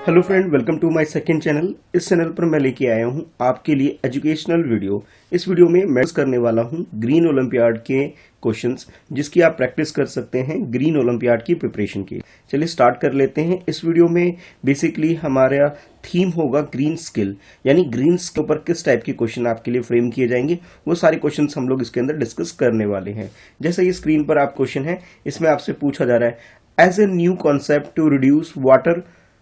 Hello friend, welcome to my second channel. इस channel पर मैं लेके आया हूँ आपके लिए एजुकेशनल वीडियो। इस वीडियो में मैं करने वाला हूँ ग्रीन ओलंपियाड के क्वेश्चंस, जिसकी आप प्रैक्टिस कर सकते हैं ग्रीन ओलंपियाड की प्रिपरेशन के। चलिए स्टार्ट कर लेते हैं। इस वीडियो में बेसिकली हमारा थीम होगा ग्रीन स्किल, यानी ग्रीन स्किल पर किस टाइप के क्वेश्चन आपके लिए फ्रेम किए जाएंगे, वो सारे क्वेश्चन हम लोग इसके अंदर डिस्कस करने वाले हैं। जैसे ये स्क्रीन पर आप क्वेश्चन है, इसमें आपसे पूछा जा रहा है as a new concept to reduce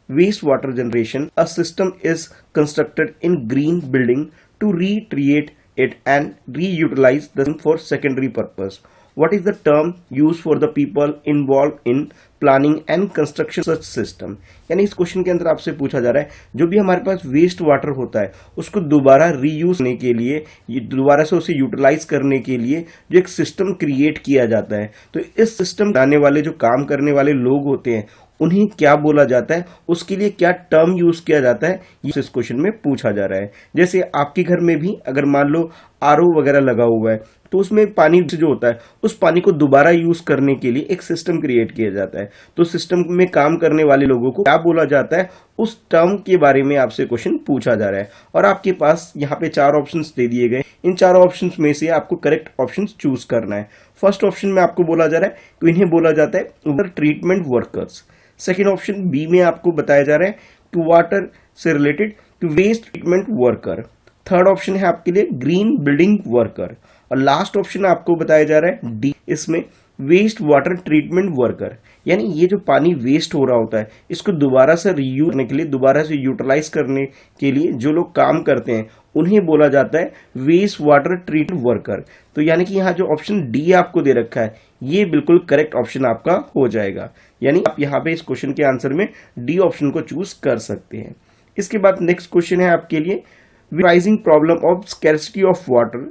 wastewater generation, a system is constructed in green building to recreate it and reutilize them for secondary purpose. What is the term used for the people involved in planning and construction such system? यानी इस question के अंदर आपसे पूछा जा रहा है, जो भी हमारे पास वेस्ट वाटर होता है उसको दोबारा रीयूज करने के लिए, दोबारा से उसे यूटिलाइज करने के लिए जो एक सिस्टम क्रिएट किया जाता है, तो इस सिस्टम बनाने वाले जो काम करने वाले लोग होते हैं उन्हें क्या बोला जाता है, उसके लिए क्या टर्म यूज किया जाता है, ये इस क्वेश्चन में पूछा जा रहा है। जैसे आपके घर में भी अगर मान लो आरओ वगैरह लगा हुआ है, तो उसमें पानी जो होता है उस पानी को दोबारा यूज करने के लिए एक सिस्टम क्रिएट किया जाता है। तो सिस्टम में काम करने वाले लोगों को क्या बोला जाता है, उस टर्म के बारे में आपसे क्वेश्चन पूछा जा रहा है। और आपके पास यहाँ पे 4 ऑप्शंस दे दिए गए। इन 4 ऑप्शंस में से आपको करेक्ट ऑप्शन चूज करना है। फर्स्ट ऑप्शन में आपको बोला जा रहा है तो इन्हें बोला जाता है water treatment workers. Second option B में आपको बताया जा रहा है टू वाटर से related to waste treatment worker. Third option है आपके लिए ग्रीन बिल्डिंग वर्कर। और लास्ट ऑप्शन आपको बताया जा रहा है डी, इसमें वेस्ट वाटर ट्रीटमेंट वर्कर। यानी ये जो पानी वेस्ट हो रहा होता है इसको दोबारा से रीयूज करने के लिए, दोबारा से यूटिलाइज करने के लिए जो लोग काम करते हैं उन्हें बोला जाता है वेस्ट वाटर ट्रीटमेंट वर्कर। तो यानी कि यहाँ जो ऑप्शन डी आपको दे रखा है ये बिल्कुल करेक्ट ऑप्शन आपका हो जाएगा। यानी आप यहाँ पे इस क्वेश्चन के आंसर में डी ऑप्शन को चूज कर सकते हैं। इसके बाद नेक्स्ट क्वेश्चन है आपके लिए rising problem of scarcity of water,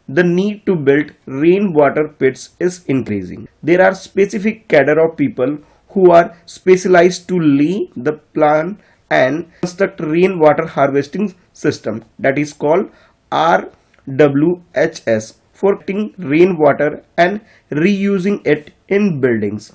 the need to build rainwater pits is increasing. There are specific cadre of people who are specialized to lay the plan and construct rainwater harvesting system, that is called RWHS, for collecting rainwater and reusing it in buildings.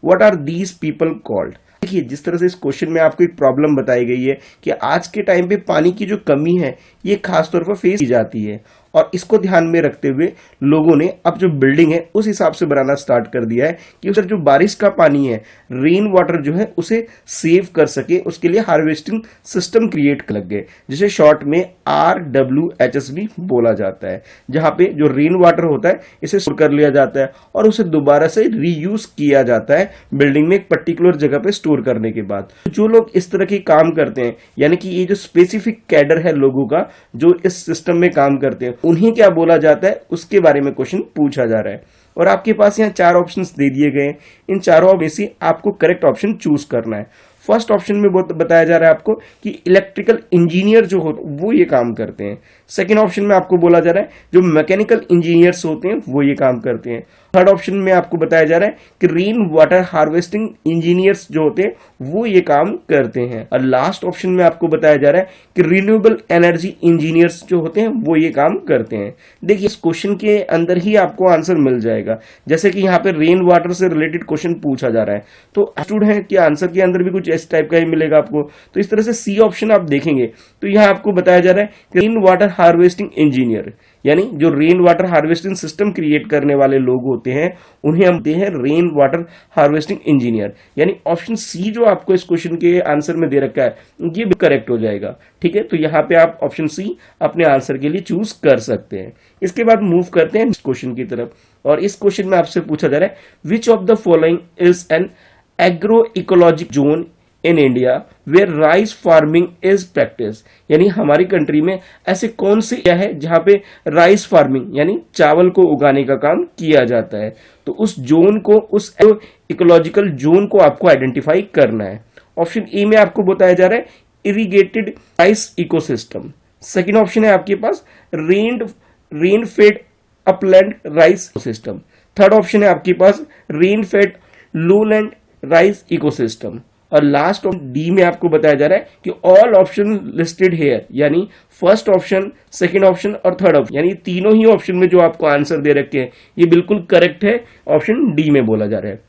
What are these people called? देखिए, जिस तरह से इस question में आपको एक problem बताई गई है कि आज के टाइम पे पानी की जो कमी है ये खास तौर पर फेस की जाती है, और इसको ध्यान में रखते हुए लोगों ने अब जो बिल्डिंग है उस हिसाब से बनाना स्टार्ट कर दिया है कि उसे जो बारिश का पानी है, रेन वाटर जो है उसे सेव कर सके, उसके लिए हार्वेस्टिंग सिस्टम क्रिएट कर लग गए, जिसे शॉर्ट में RWHS भी बोला जाता है। जहां पे जो रेन वाटर होता है इसे स्टोर कर लिया जाता है और उसे दोबारा से रीयूज किया जाता है बिल्डिंग में एक पर्टिकुलर जगह पे स्टोर करने के बाद। जो लोग इस तरह के काम करते हैं, यानी कि ये जो स्पेसिफिक कैडर है लोगों का जो इस सिस्टम में काम करते हैं, उन्हें क्या बोला जाता है उसके बारे में क्वेश्चन पूछा जा रहा है। और आपके पास यहाँ 4 ऑप्शंस दे दिए गए। इन चारों में से आपको करेक्ट ऑप्शन चूज करना है। फर्स्ट ऑप्शन में बताया जा रहा है आपको कि इलेक्ट्रिकल इंजीनियर जो हो वो ये काम करते हैं। सेकेंड ऑप्शन में आपको बोला जा रहा है जो मैकेनिकल इंजीनियर्स होते हैं वो ये काम करते हैं। थर्ड ऑप्शन में आपको बताया जा रहा है कि रेन वाटर हार्वेस्टिंग इंजीनियर्स जो होते हैं वो ये काम करते हैं। और लास्ट ऑप्शन में आपको बताया जा रहा है कि रिन्यूएबल एनर्जी इंजीनियर्स जो होते हैं वो ये काम करते हैं। देखिए, इस क्वेश्चन के अंदर ही आपको आंसर मिल जाएगा। जैसे कि यहाँ पे रेन वाटर से रिलेटेड क्वेश्चन पूछा जा रहा है, तो स्टूडेंट है कि आंसर के अंदर भी कुछ इस टाइप का ही मिलेगा आपको। तो इस तरह से सी ऑप्शन आप देखेंगे तो यहाँ आपको बताया जा रहा है कि रेन वाटर हार्वेस्टिंग इंजीनियर, यानी जो rain water harvesting system create करने वाले लोग होते हैं उन्हें हम कहते हैं रेन वाटर हार्वेस्टिंग इंजीनियर। यानी ऑप्शन सी जो आपको इस क्वेश्चन के आंसर में दे रखा है ये भी करेक्ट हो जाएगा। ठीक है, तो यहाँ पे आप ऑप्शन सी अपने आंसर के लिए चूज कर सकते हैं। इसके बाद मूव करते हैं इस क्वेश्चन की तरफ, और इस क्वेश्चन में आपसे पूछा जा रहा है which of the following is an agro ecologic zone in India where rice farming is practice. यानी हमारी कंट्री में ऐसे कौन से एरिया है जहां पे राइस फार्मिंग यानी चावल को उगाने का काम किया जाता है। तो उस जोन को, उस इकोलॉजिकल जोन को आपको आइडेंटिफाई करना है। ऑप्शन ए में आपको बताया जा रहा है irrigated rice ecosystem. Second option है आपके पास rain fed upland rice ecosystem. Third option है आपके पास rain fed lowland rice ecosystem. और लास्ट डी में आपको बताया जा रहा है कि ऑल ऑप्शन लिस्टेड हेयर, यानी फर्स्ट ऑप्शन, सेकंड ऑप्शन और थर्ड ऑप्शन, यानी तीनों ही ऑप्शन में जो आपको आंसर दे रखे हैं ये बिल्कुल करेक्ट है। ऑप्शन डी में बोला जा रहा है।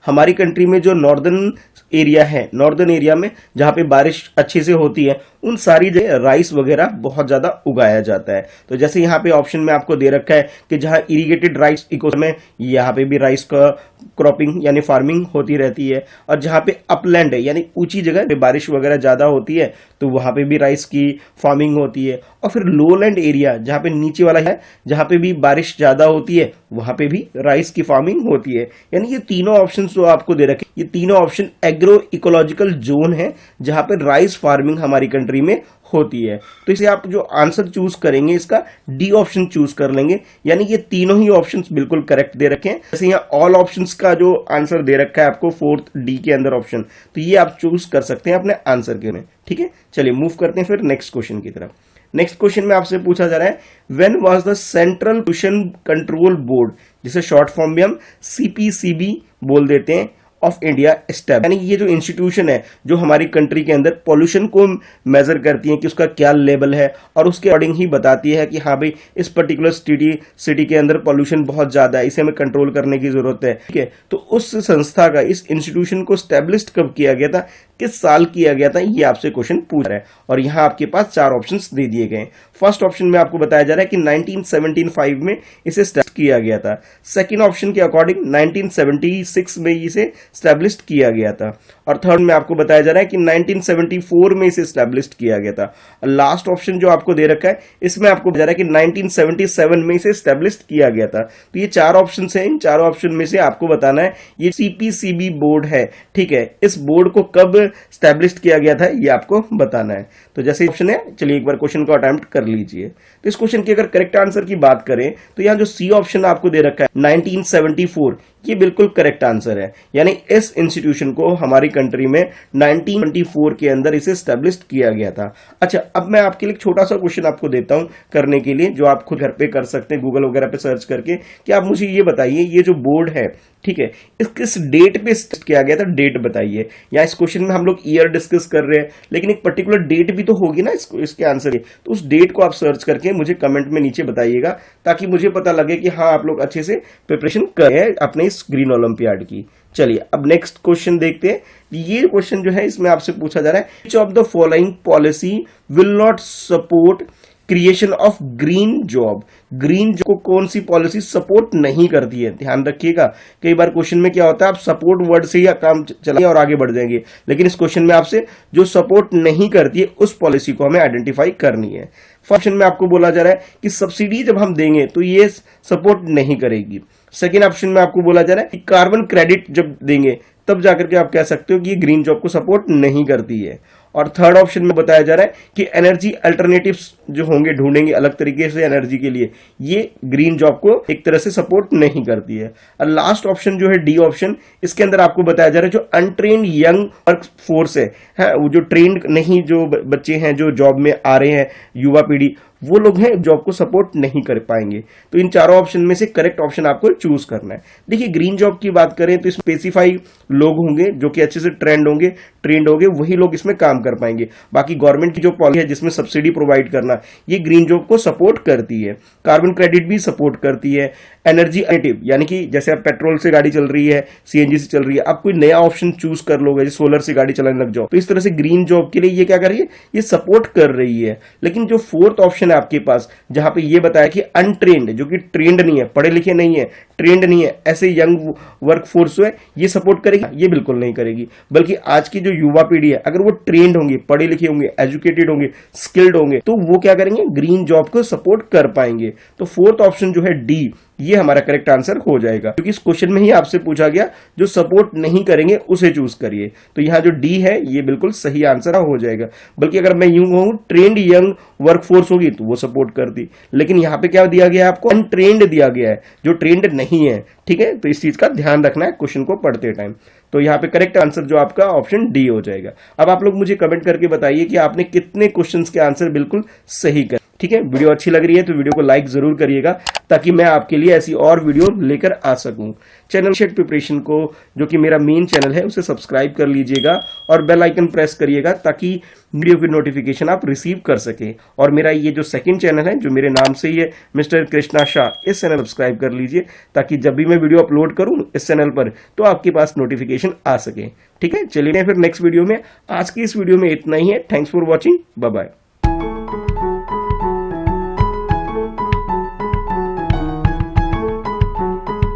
हमारी कंट्री में जो नॉर्दर्न एरिया है, नॉर्दर्न एरिया में जहां पे बारिश अच्छे से होती है, उन सारी जगह राइस वगैरह बहुत ज्यादा उगाया जाता है। तो जैसे यहाँ पे ऑप्शन में आपको दे रखा है कि जहां इरिगेटेड राइस इकोसिस्टम है, यहाँ पे भी राइस का क्रॉपिंग यानी फार्मिंग होती रहती है, और जहां पे अपलैंड है यानी ऊंची जगह पे बारिश वगैरह ज्यादा होती है तो वहां पे भी राइस की फार्मिंग होती है। और फिर लोलैंड एरिया जहां पे नीचे वाला है, जहां पे भी बारिश ज्यादा होती है, वहां पे भी राइस की फार्मिंग होती है। यानी ये तीनों ऑप्शन जो आपको दे रखे, ये तीनों ऑप्शन एग्रो इकोलॉजिकल जोन है जहां पे राइस फार्मिंग हमारी कंट्री में होती है। तो इसे आप जो आंसर चूज करेंगे इसका डी ऑप्शन चूज कर लेंगे, यानी ये तीनों ही ऑप्शंस बिल्कुल करेक्ट दे रखे हैं। जैसे यहाँ ऑल ऑप्शंस का जो आंसर दे रखा है आपको फोर्थ डी के अंदर ऑप्शन, तो ये आप चूज कर सकते हैं अपने आंसर के में। ठीक है, चलिए मूव करते हैं फिर नेक्स्ट क्वेश्चन की तरफ। नेक्स्ट क्वेश्चन में आपसे पूछा जा रहा है, when was the central pollution control board, जिसे शॉर्ट फॉर्म में हम सीपीसीबी बोल देते हैं, ऑफ इंडिया स्टेप, यानी ये जो इंस्टीट्यूशन है जो हमारी कंट्री के अंदर पॉल्यूशन को मेजर करती है कि उसका क्या लेवल है, और उसके अकॉर्डिंग ही बताती है कि हाँ भाई इस पर्टिकुलर सिटी के अंदर पॉल्यूशन बहुत ज्यादा है, इसे हमें कंट्रोल करने की जरूरत है। ठीक है, तो उस संस्था का, इस इंस्टीट्यूशन को स्टैब्लिश कब किया गया था, किस साल किया गया था, ये आपसे क्वेश्चन पूछ रहा है। और यहाँ आपके पास चार ऑप्शंस दे दिए गए। फर्स्ट ऑप्शन में आपको बताया जा रहा है कि 1975 में इसे स्टैब्लिश किया गया था। सेकंड ऑप्शन के अकॉर्डिंग 1976 में इसे स्टैब्लिश किया गया था। और थर्ड में आपको बताया जा रहा है कि 1974 में इसे स्टैब्लिश किया गया था। और लास्ट ऑप्शन जो आपको दे रखा है, इसमें आपको बताया जा रहा है कि 1977 में इसे स्टैब्लिश किया गया था। तो ये चार ऑप्शन हैं, इन चारों ऑप्शन में से आपको बताना है ये सीपीसीबी बोर्ड है। ठीक है, इस बोर्ड को कब स्टैब्लिश किया गया था ये आपको बताना है। तो जैसे ऑप्शन है, चलिए एक बार क्वेश्चन को अटेम्प्ट कर लीजिए। तो इस क्वेश्चन की अगर करेक्ट आंसर की बात करें तो यहाँ जो सी ऑप्शन आपको दे रखा है 1974, ये बिल्कुल करेक्ट आंसर है। यानी इस इंस्टीट्यूशन को हमारी कंट्री में 1924 के अंदर इसे स्टैब्लिश किया गया था। अच्छा, अब मैं आपके लिए एक छोटा सा क्वेश्चन आपको देता हूं करने के लिए, जो आप खुद घर पे कर सकते हैं गूगल वगैरह पे सर्च करके, कि आप मुझे ये बताइए ये जो बोर्ड है, ठीक है, इस किस डेट पे किया गया था, डेट बताइए। या इस क्वेश्चन में हम लोग ईयर डिस्कस कर रहे हैं, लेकिन एक पर्टिकुलर डेट भी तो होगी ना इसके आंसर की। तो उस डेट को आप सर्च करके मुझे कमेंट में नीचे बताइएगा, ताकि मुझे पता लगे कि हाँ आप लोग अच्छे से प्रिपरेशन कर रहे हैं अपने इस ग्रीन ओलंपियाड की। चलिए अब नेक्स्ट क्वेश्चन देखते हैं। ये क्वेश्चन जो है इसमें आपसे पूछा जा रहा है, which of the following policy will not support creation of green job. Green job को कौन सी पॉलिसी सपोर्ट नहीं करती है, ध्यान रखिएगा। कई बार क्वेश्चन में क्या होता है, आप सपोर्ट वर्ड से ही काम चलाएंगे और आगे बढ़ जाएंगे, लेकिन इस क्वेश्चन में आपसे जो सपोर्ट नहीं करती है उस पॉलिसी को हमें आइडेंटिफाई करनी है। फर्स्ट ऑप्शन में आपको बोला जा रहा है कि सब्सिडी जब हम देंगे तो ये सपोर्ट नहीं करेगी। सेकेंड ऑप्शन में आपको बोला जा रहा है कि कार्बन क्रेडिट जब देंगे तब जाकर के आप कह सकते हो कि ये ग्रीन जॉब को सपोर्ट नहीं करती है। और थर्ड ऑप्शन में बताया जा रहा है कि एनर्जी अल्टरनेटिव्स जो होंगे, ढूंढेंगे अलग तरीके से एनर्जी के लिए, ये ग्रीन जॉब को एक तरह से सपोर्ट नहीं करती है। और लास्ट ऑप्शन जो है डी ऑप्शन, इसके अंदर आपको बताया जा रहा है जो अनट्रेन्ड यंग वर्क फोर्स है, वो जो ट्रेंड नहीं जो बच्चे हैं जो जॉब में आ रहे हैं, युवा पीढ़ी, वो लोग हैं जॉब को सपोर्ट नहीं कर पाएंगे। तो इन चारों ऑप्शन में से करेक्ट ऑप्शन आपको चूज करना है। देखिए ग्रीन जॉब की बात करें तो स्पेसिफाई लोग होंगे जो कि अच्छे से ट्रेंड होंगे, वही लोग इसमें काम कर पाएंगे। बाकी गवर्नमेंट की जो पॉलिसी है जिसमें सब्सिडी प्रोवाइड करना, ये ग्रीन जॉब को सपोर्ट करती है। कार्बन क्रेडिट भी सपोर्ट करती है। एनर्जी अल्टरनेटिव, यानी कि जैसे आप पेट्रोल से गाड़ी चल रही है, सीएनजी से चल रही है, आप कोई नया ऑप्शन चूज कर लोगे, जैसे सोलर से गाड़ी चलाने लग जाओ, तो इस तरह से ग्रीन जॉब के लिए ये क्या कर रही है, ये सपोर्ट कर रही है। लेकिन जो फोर्थ ऑप्शन है आपके पास, जहां पे ये बताया कि अनट्रेंड, जो कि ट्रेंड नहीं है, पढ़े लिखे नहीं है, ट्रेंड नहीं है, ऐसे यंग वर्क फोर्स है, ये सपोर्ट करेगी, ये बिल्कुल नहीं करेगी। बल्कि आज की जो युवा पीढ़ी है, अगर वो ट्रेंड होंगे, पढ़े लिखे होंगे, एजुकेटेड होंगे, स्किल्ड होंगे, तो वो क्या करेंगे, ग्रीन जॉब को सपोर्ट कर पाएंगे। तो फोर्थ ऑप्शन जो है डी, ये हमारा करेक्ट आंसर हो जाएगा, क्योंकि इस क्वेश्चन में ही आपसे पूछा गया जो सपोर्ट नहीं करेंगे उसे चूज करिए। तो यहाँ जो डी है ये बिल्कुल सही आंसर हो जाएगा। बल्कि अगर मैं यूं कहूं ट्रेंड यंग वर्कफोर्स होगी तो वो सपोर्ट करती, लेकिन यहाँ पे क्या दिया गया है आपको, अनट्रेंड दिया गया है, जो ट्रेंड नहीं है। ठीक है, तो इस चीज का ध्यान रखना है क्वेश्चन को पढ़ते टाइम। तो यहाँ पे करेक्ट आंसर जो आपका ऑप्शन डी हो जाएगा। अब आप लोग मुझे कमेंट करके बताइए कि आपने कितने क्वेश्चंस के आंसर बिल्कुल सही कर। ठीक है, वीडियो अच्छी लग रही है तो वीडियो को लाइक जरूर करिएगा ताकि मैं आपके लिए ऐसी और वीडियो लेकर आ सकूं। चैनल शेट प्रिपरेशन को, जो कि मेरा मेन चैनल है, उसे सब्सक्राइब कर लीजिएगा और बेल आइकन प्रेस करिएगा ताकि वीडियो की नोटिफिकेशन आप रिसीव कर सके। और मेरा ये जो सेकंड चैनल है जो मेरे नाम से ही है, मिस्टर कृष्णा शाह, इस चैनल सब्सक्राइब कर लीजिए ताकि जब भी मैं वीडियो अपलोड करूं इस चैनल पर तो आपके पास नोटिफिकेशन आ सके। ठीक है, चलिए फिर नेक्स्ट वीडियो में। आज की इस वीडियो में इतना ही है। Thanks for watching, bye bye.